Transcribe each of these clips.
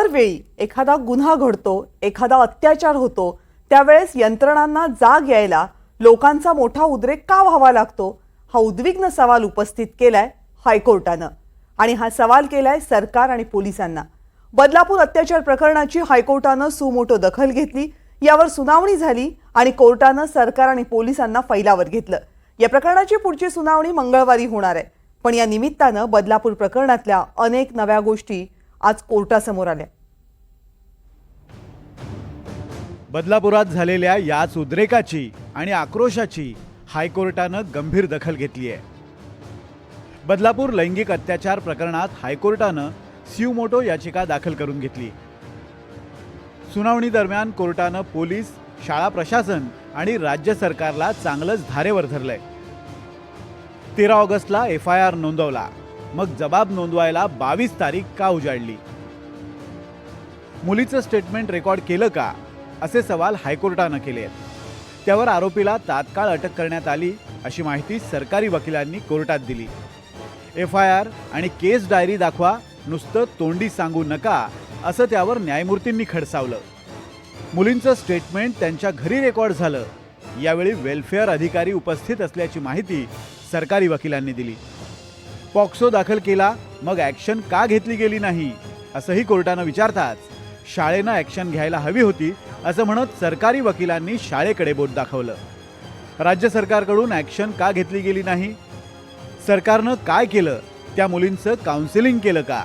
वेळी एखादा गुन्हा घडतो, एखादा अत्याचार होतो, त्यावेळेस यंत्रणांना जाग यायला लोकांचा मोठा उद्रेक का व्हावा लागतो, हा उद्विग्न सवाल उपस्थित केलाय हायकोर्टानं. आणि हा सवाल केलाय सरकार आणि पोलिसांना. बदलापूर अत्याचार प्रकरणाची हायकोर्टानं सुमोटो दखल घेतली. यावर सुनावणी झाली आणि कोर्टानं सरकार आणि पोलिसांना फैलावर घेतलं. या प्रकरणाची पुढची सुनावणी मंगळवारी होणार आहे. पण या निमित्तानं बदलापूर प्रकरणातल्या अनेक नव्या गोष्टी आज कोर्टासमोर आल्या. बदलापुरात झालेल्या याच उद्रेकाची आणि आक्रोशाची हायकोर्टानं गंभीर दखल घेतली आहे. बदलापूर लैंगिक अत्याचार प्रकरणात हायकोर्टानं सुमोटो याचिका दाखल करून घेतली. सुनावणी दरम्यान कोर्टानं पोलीस, शाळा प्रशासन आणि राज्य सरकारला चांगलंच धारेवर धरलंय. 13 ऑगस्टला FIR नोंदवला, मग जबाब नोंदवायला 22 तारीख का उजाडली? मुलीचं स्टेटमेंट रेकॉर्ड केलं का, असे सवाल हायकोर्टानं केले आहेत. त्यावर आरोपीला तात्काळ अटक करण्यात आली अशी माहिती सरकारी वकिलांनी कोर्टात दिली. FIR आणि केस डायरी दाखवा, नुसतं तोंडी सांगू नका, असं त्यावर न्यायमूर्तींनी खडसावलं. मुलींचं स्टेटमेंट त्यांच्या घरी रेकॉर्ड झालं. यावेळी वेलफेअर अधिकारी उपस्थित असल्याची माहिती सरकारी वकिलांनी दिली. पॉक्सो दाखल केला, मग ॲक्शन का घेतली गेली नाही, असंही कोर्टानं विचारताच शाळेनं ॲक्शन घ्यायला हवी होती, असं म्हणत सरकारी वकिलांनी शाळेकडे बोट दाखवलं. राज्य सरकारकडून ॲक्शन का घेतली गेली नाही? सरकारनं काय केलं? त्या मुलींचं काउन्सिलिंग केलं का?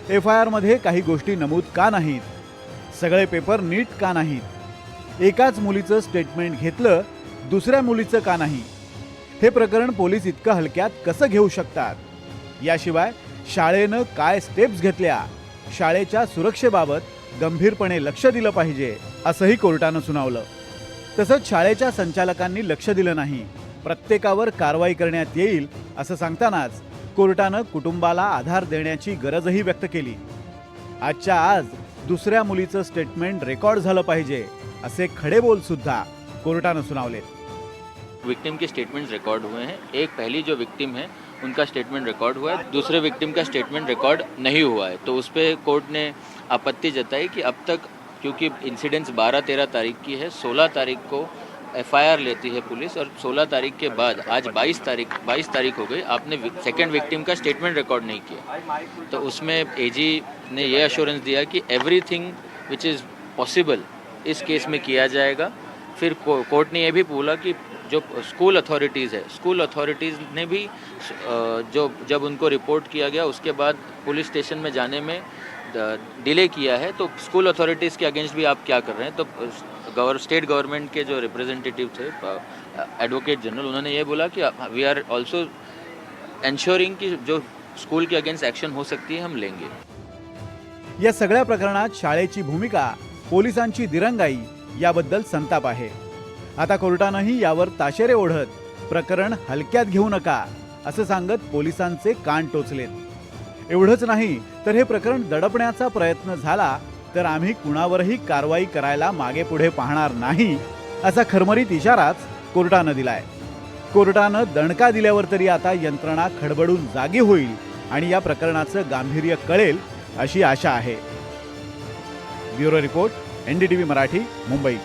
FIR मध्ये काही गोष्टी नमूद का नाहीत? सगळे पेपर नीट का नाहीत? एकाच मुलीचं स्टेटमेंट घेतलं, दुसऱ्या मुलीचं का नाही? हे प्रकरण पोलीस इतकं हलक्यात कसं घेऊ शकतात? याशिवाय शाळेनं काय स्टेप्स घेतल्या? शाळेच्या सुरक्षेबाबत गंभीरपणे लक्ष दिलं पाहिजे, असंही कोर्टानं सुनावलं. तसंच शाळेच्या संचालकांनी लक्ष दिलं नाही, प्रत्येकावर कारवाई करण्यात येईल असं सांगतानाच कोर्टानं कुटुंबाला आधार देण्याची गरजही व्यक्त केली. आजच्या आज दुसऱ्या मुलीचं स्टेटमेंट रेकॉर्ड झालं पाहिजे, असे खडे बोल सुद्धा कोर्टानं सुनावले. विक्टिम के स्टेटमेंट्स रिकॉर्ड हुए हैं. एक पहली जो विक्टिम है उनका स्टेटमेंट रिकॉर्ड हुआ है, दूसरे विक्टिम का स्टेटमेंट रिकॉर्ड नहीं हुआ है. तो उस पर कोर्ट ने आपत्ति जताई कि अब तक क्योंकि इंसिडेंट्स 12-13 तारीख की है, 16 तारीख को FIR लेती है पुलिस और 16 तारीख के बाद आज 22 तारीख हो गई, आपने सेकंड विक्टिम का स्टेटमेंट रिकॉर्ड नहीं किया. तो उसमें AG ने ये अश्योरेंस दिया कि एवरीथिंग विच इज़ पॉसिबल इस केस में किया जाएगा. फिर कोर्ट ने ये भी बोला कि जो स्कूल अथॉरिटीज़ है, स्कूल अथॉरिटीज़ ने भी जो जब उनको रिपोर्ट किया गया उसके बाद पुलिस स्टेशन में जाने में डिले किया है, तो स्कूल अथॉरिटीज़ के अगेंस्ट भी आप क्या कर रहे हैं? तो स्टेट गवर्नमेंट के जो रिप्रेजेंटेटिव थे, एडवोकेट जनरल, उन्होंने ये बोला कि वी आर ऑल्सो एंश्योरिंग कि जो स्कूल के अगेंस्ट एक्शन हो सकती है हम लेंगे. या सगळ्या प्रकरणात शाळेची भूमिका, पोलिसांची दिरंगाई याबद्दल संताप आहे. आता कोर्टानंही यावर ताशेरे ओढत प्रकरण हलक्यात घेऊ नका असं सांगत पोलिसांचे कान टोचलेत. एवढंच नाही तर हे प्रकरण दडपण्याचा प्रयत्न झाला तर आम्ही कुणावरही कारवाई करायला मागे पुढे पाहणार नाही, असा खरमरीत इशाराच कोर्टानं दिलाय. कोर्टानं दणका दिल्यावर तरी आता यंत्रणा खडबडून जागी होईल आणि या प्रकरणाचं गांभीर्य कळेल अशी आशा आहे. Bureau report, NDTV Marathi, Mumbai.